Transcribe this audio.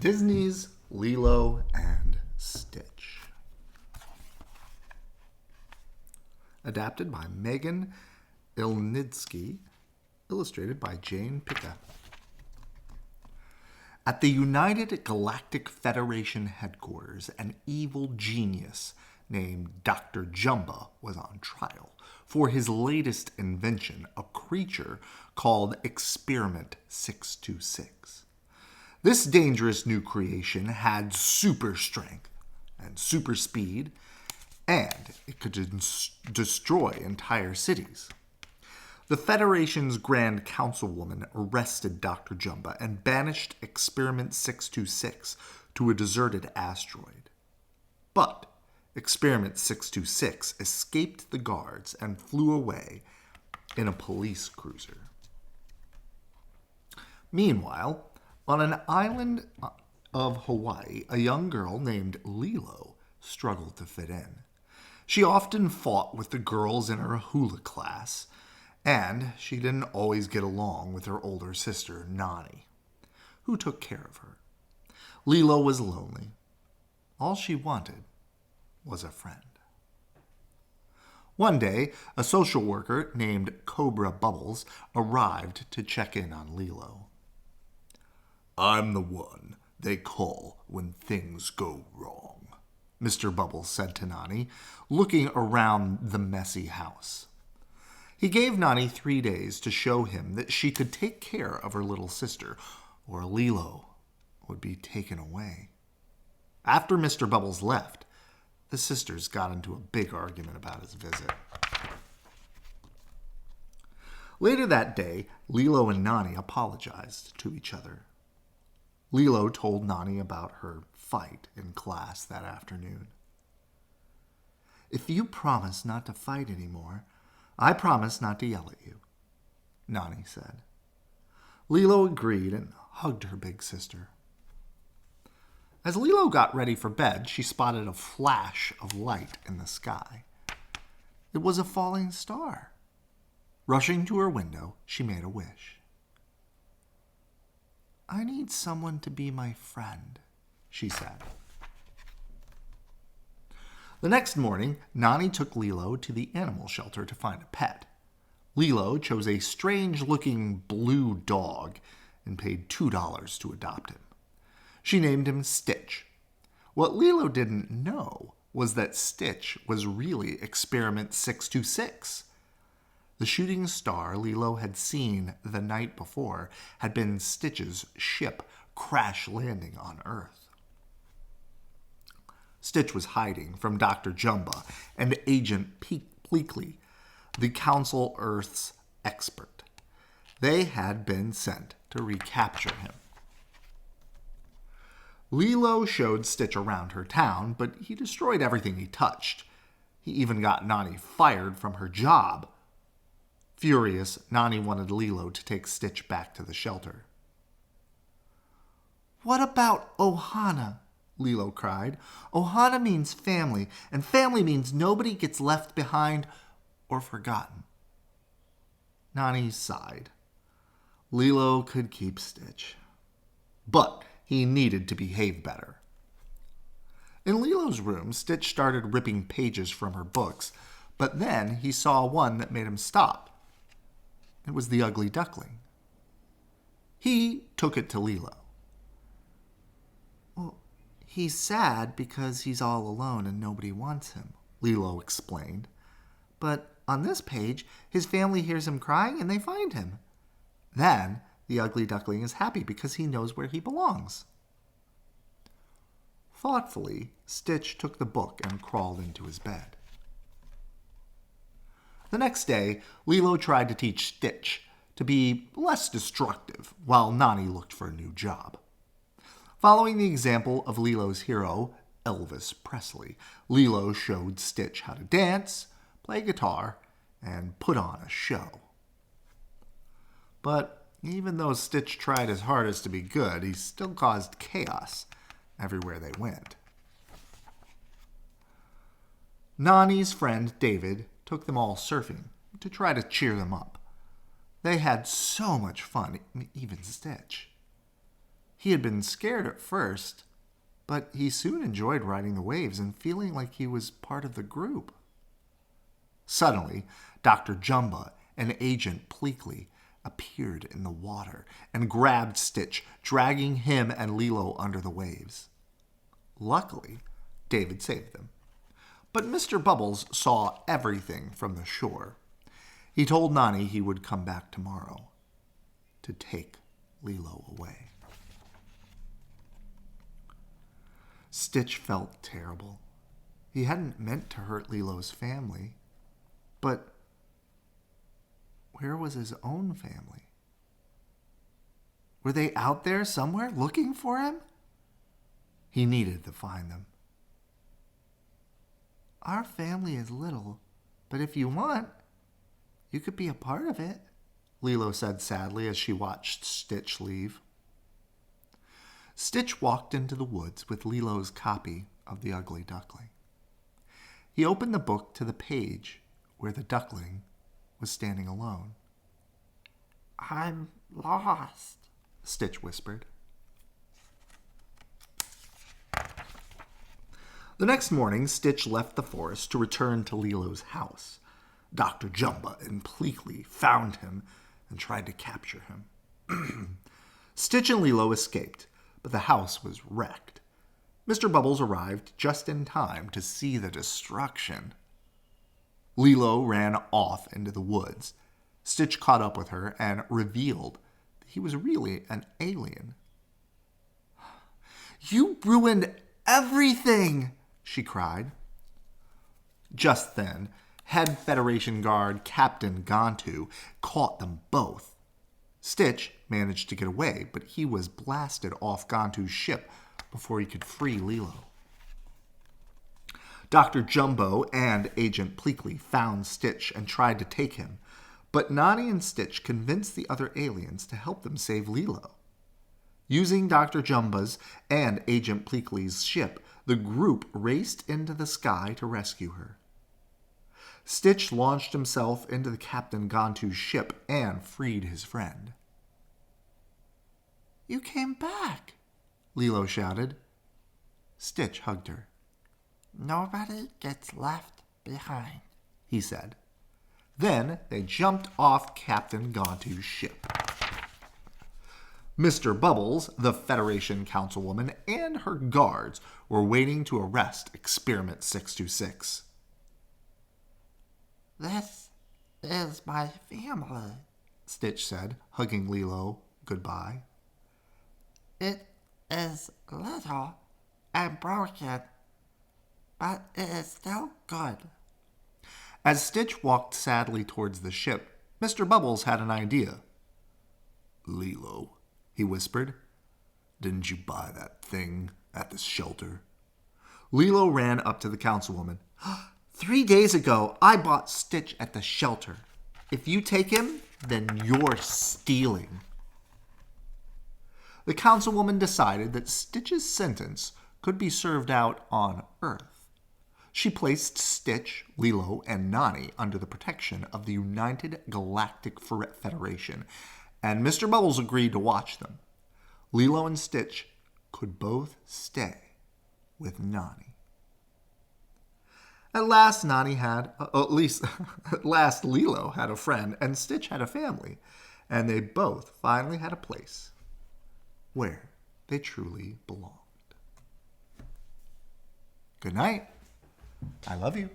Disney's Lilo and Stitch. Adapted by Megan Ilnitzki, illustrated by Jane Pica. At the United Galactic Federation headquarters, an evil genius named Dr. Jumba was on trial for his latest invention, a creature called Experiment 626. This dangerous new creation had super strength and super speed, and it could destroy entire cities. The Federation's Grand Councilwoman arrested Dr. Jumba and banished Experiment 626 to a deserted asteroid. But Experiment 626 escaped the guards and flew away in a police cruiser. Meanwhile, on an island of Hawaii, a young girl named Lilo struggled to fit in. She often fought with the girls in her hula class, and she didn't always get along with her older sister, Nani, who took care of her. Lilo was lonely. All she wanted was a friend. One day, a social worker named Cobra Bubbles arrived to check in on Lilo. "I'm the one they call when things go wrong," Mr. Bubbles said to Nani, looking around the messy house. He gave Nani 3 days to show him that she could take care of her little sister, or Lilo would be taken away. After Mr. Bubbles left, the sisters got into a big argument about his visit. Later that day, Lilo and Nani apologized to each other. Lilo told Nani about her fight in class that afternoon. "If you promise not to fight anymore, I promise not to yell at you," Nani said. Lilo agreed and hugged her big sister. As Lilo got ready for bed, she spotted a flash of light in the sky. It was a falling star. Rushing to her window, she made a wish. "I need someone to be my friend," she said. The next morning, Nani took Lilo to the animal shelter to find a pet. Lilo chose a strange-looking blue dog and paid $2 to adopt him. She named him Stitch. What Lilo didn't know was that Stitch was really Experiment 626. The shooting star Lilo had seen the night before had been Stitch's ship crash landing on Earth. Stitch was hiding from Dr. Jumba and Agent Pleakley, the Council Earth's expert. They had been sent to recapture him. Lilo showed Stitch around her town, but he destroyed everything he touched. He even got Nani fired from her job. Furious, Nani wanted Lilo to take Stitch back to the shelter. "What about Ohana?" Lilo cried. "Ohana means family, and family means nobody gets left behind or forgotten." Nani sighed. Lilo could keep Stitch, but he needed to behave better. In Lilo's room, Stitch started ripping pages from her books, but then he saw one that made him stop. It was the ugly duckling. He took it to Lilo. "Well, he's sad because he's all alone and nobody wants him," Lilo explained. "But on this page, his family hears him crying and they find him. Then the ugly duckling is happy because he knows where he belongs." Thoughtfully, Stitch took the book and crawled into his bed. The next day, Lilo tried to teach Stitch to be less destructive while Nani looked for a new job. Following the example of Lilo's hero, Elvis Presley, Lilo showed Stitch how to dance, play guitar, and put on a show. But even though Stitch tried his hardest to be good, he still caused chaos everywhere they went. Nani's friend David took them all surfing to try to cheer them up. They had so much fun, even Stitch. He had been scared at first, but he soon enjoyed riding the waves and feeling like he was part of the group. Suddenly, Dr. Jumba and Agent Pleakley appeared in the water and grabbed Stitch, dragging him and Lilo under the waves. Luckily, David saved them. But Mr. Bubbles saw everything from the shore. He told Nani he would come back tomorrow to take Lilo away. Stitch felt terrible. He hadn't meant to hurt Lilo's family, but where was his own family? Were they out there somewhere looking for him? He needed to find them. Our family is little, but if you want, you could be a part of it, Lilo said sadly as she watched Stitch leave. Stitch walked into the woods with Lilo's copy of The Ugly Duckling. He opened the book to the page where the duckling was standing alone. I'm lost, Stitch whispered. The next morning, Stitch left the forest to return to Lilo's house. Dr. Jumba and Pleakley found him and tried to capture him. Stitch and Lilo escaped, but the house was wrecked. Mr. Bubbles arrived just in time to see the destruction. Lilo ran off into the woods. Stitch caught up with her and revealed that he was really an alien. You ruined everything, she cried. Just then, Head Federation Guard Captain Gantu caught them both. Stitch managed to get away, but he was blasted off Gantu's ship before he could free Lilo. Dr. Jumbo and Agent Pleakley found Stitch and tried to take him, but Nani and Stitch convinced the other aliens to help them save Lilo. Using Dr. Jumba's and Agent Pleakley's ship, the group raced into the sky to rescue her. Stitch launched himself into the Captain Gantu's ship and freed his friend. You came back, Lilo shouted. Stitch hugged her. Nobody gets left behind, he said. Then they jumped off Captain Gantu's ship. Mr. Bubbles, the Federation Councilwoman, and her guards were waiting to arrest Experiment 626. This is my family, Stitch said, hugging Lilo goodbye. It is little and broken, but it is still good. As Stitch walked sadly towards the ship, Mr. Bubbles had an idea. Lilo, he whispered, didn't you buy that thing at the shelter? Lilo ran up to the councilwoman. 3 days ago, I bought Stitch at the shelter. If you take him, then you're stealing. The councilwoman decided that Stitch's sentence could be served out on Earth. She placed Stitch, Lilo, and Nani under the protection of the United Galactic Federation, and Mr. Bubbles agreed to watch them. Lilo and Stitch could both stay with Nani. At last, Lilo had a friend, and Stitch had a family, and they both finally had a place where they truly belonged. Good night. I love you.